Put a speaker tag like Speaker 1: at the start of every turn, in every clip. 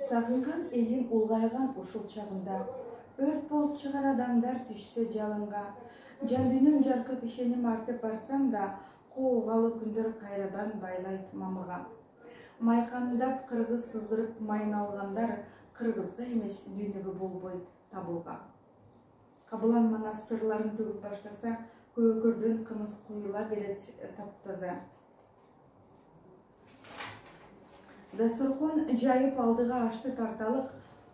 Speaker 1: Сагынган элим улгайган ушул чагында, өрт болуп чыгар адамдар түшсө жалынга, жан дүйнөм жаркып ишеним артып барсам да, кооғалы күндөр кайрадан байлайт мамыга. Майкандап кыргыз сызгырып майын алгандар, кыргызга эмес дүйнөгө болбойт табылга. Кабылан манас сырларын төгүп баштаса, көкөрдөн кымыз куюла берет таптаза. Дасторкон жайып алдыга ашты тарталык,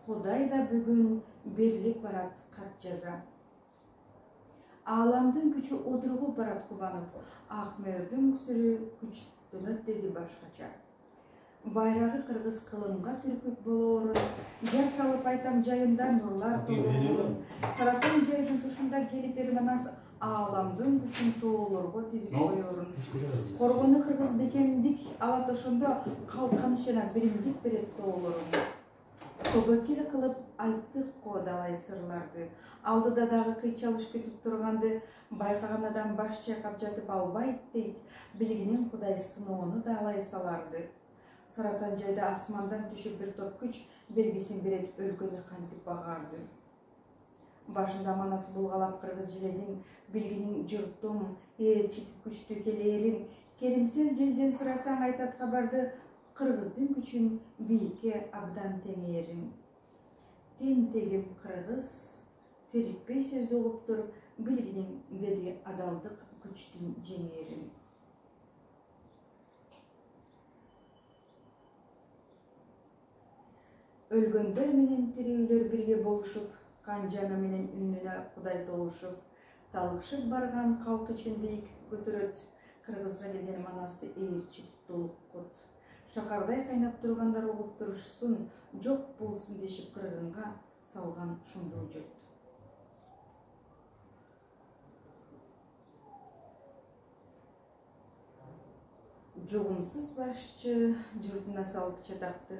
Speaker 1: Кудай да бүгүн берилип барат кат жаза. Ааламдын күчү отургуп барат кубанып, ак мөөрдүн сүрү күчтөнөт деди башкача. Байрагы кыргыз кылымга түркүк болоорун, жар салып айтам жайында нурлар толоорун. Саратан жайдын тушунда келип манас ааламдын күчүн тоолорго тизип коёрун. Коргону кыргыз бекемдик алат ошондо калканыч жана биримдик берет тоолорун. Тобокил кылып айттык ко далай сырларды. Алдыда дагы кыйчалыш күтүп турганды, байкаган адам баш чайкап жатып албайт дейт, билгинин Кудай сыноону да алай саларды. Саратан жайда асмандан түшүп бир топ күч белгисин берет өлкөнү кантип багарды. Башында манас булгалап кыргыз желегин, билгинин журтум ээрчитип күчтүү келээрин, керимсел желден сурасаң айтат кабарды, кыргыздын күчүн бийикке абдан теңээрин. Тентегим кыргыз, терикпей сөздү угуптур, билгинин деди адалдык күчтүн жеңээрин. Өлгөндөр менен тирүүлөр бирге болушуп, кан жаны менен үнүнө Кудай толушуп, талыкшып барган калк ичин бийик көтөрөт, кыргызга келген манасты ээрчип толуккут. Шакардай кайнап тургандар угуп турушсун, жок болсун дешип кыргынга салган шумдуу жұрт. Жугумсуз башчы журтуна салып чатакты,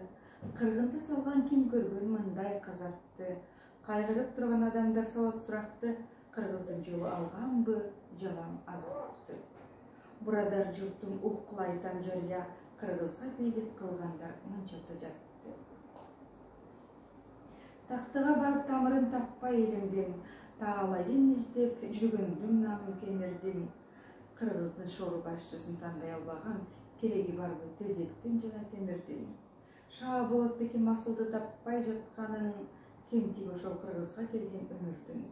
Speaker 1: кыргынды салган ким көргөн мындай казатты. Кайгырып турган адамдар салат суракты, кыргыздын жолу алганбы, жалаң азапты. Бурадар журтум уккула айтам жарыя, кыргызга бийлик кылгандар мынчата жатты. Тактыга барып тамырын таппай элимдин, таалайын издеп жүргөндүм намын кемирдин. Кыргыздын шору башчысын тандай албаган, кереги барбы тезектин жана темирдин. Шаа Болотбеки масылды таппай жатканын, кемтиги ошол кыргызга келген өмүрдүн.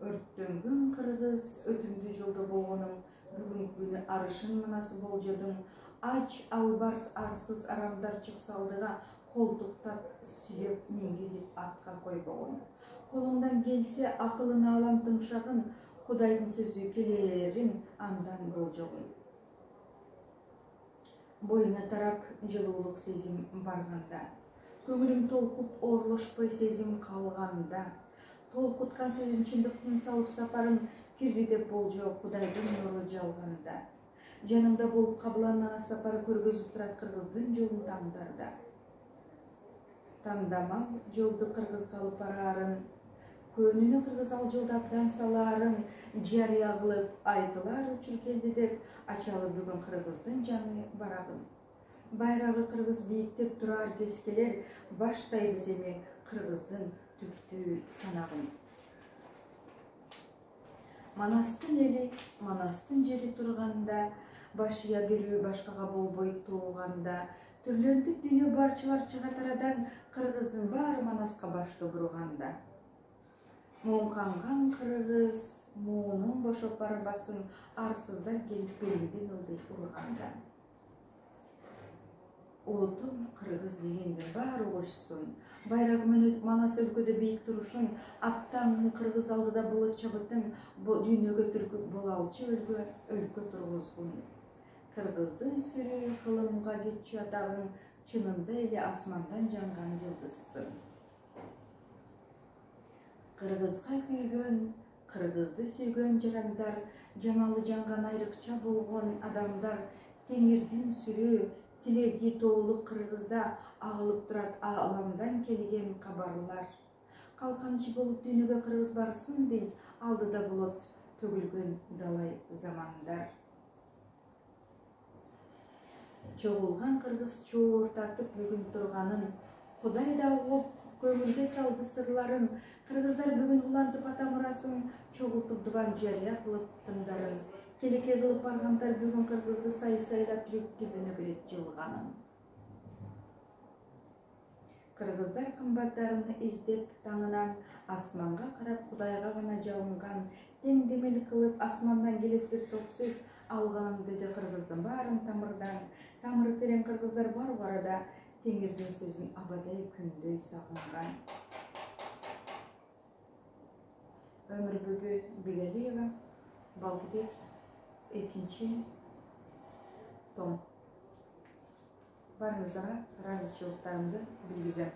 Speaker 1: Өрттөнгөн кыргыз өтүмдүү жолдо болгонум, бүгүнкү күнү арышын манасы болжодум. Ач албарс арсыз арамдар чыкса алдыга, колтуктап сүйөп мингизип атка койбогон. Колуңдан келсе акылын алам тыңшагын, Кудайдын сөзү келээрин андан болжогун. Боюңа тарап жылуулук сезим барганда, көңүлүм толкуп орлошпой сезим калганда, толкуткан сезим чындыктын салып сапарын кирди деп болжо Кудайдын нуру жалганда. Жанымда болуп кабылан манас сапары көргөзүп турат кыргыздын жолун таңдарда. Тандамал жолду кыргызга алып бараарын, көнүнө кыргыз ал жолду абдан салаарын, жарыя кылып айтылар учур келди деп, ачалы бүгүн кыргыздын жаны барагын. Байрагы кыргыз бийиктеп турар кескелер, баштайбыз эми кыргыздын түптүү санагын. Манастын эли, манастын жери турганда, башыя берүү башкага болбойт тууганда, түрлөнтүп дүйнө барчылар чыга тарадан, кыргыздын баары манаска башты бурганда. Моңканган кыргыз, муунун бошоп барбасын, арсыздар келип белинден ылдый урганда. Улутум кыргыз дегендин баары угушсун, байрагы менен манас өлкөдө бийик турушун, аттаңын кыргыз алдыда болот чабытың, дүйнөгө түркүк болалчы өлкө тургузгун. Кыргыздын сүрү кылымга кетчү атагың, чынында эле асмандан жанган жылдызсың. Кыргызга күйгөн, кыргызды сүйгөн жарандар, жамалы жанган айрыкча болгон адамдар, теңирдин сүрү, тилеги тоолук кыргызда агылып турат ааламдан келген кабарлар. Калканыч болуп дүйнөгө кыргыз барсын дейт, алдыда болот төгүлгөн далай замандар. Çoğulған қырғыз чоғыр тартып бүгін тұрғанын, Құдай да оғып көңілге салды сырларын, қырғыздар бүгін ұлантып атамырасын, чоғылтып дұбан жария қылып тыңдарын, келеке қылып барғандар бүгін қырғызды сайлап жүріп түбіні көрет жылғанын. Қырғыздар қымбаттарыны іздеп таңынан, асманға қарап Құдайға ғана жалынған, теңдемел қылып асманнан келет бір топ сөз, алғаным деді қырғыздың барын тамырдан, тамыры терең қырғыздар бар арада, теңердің сөзін абадай күндөй сағынған. Өмір Бөбе Бегалиева, Балқыбек, 2-ші том. Барыңыздарға разычылықтарымды білгізем.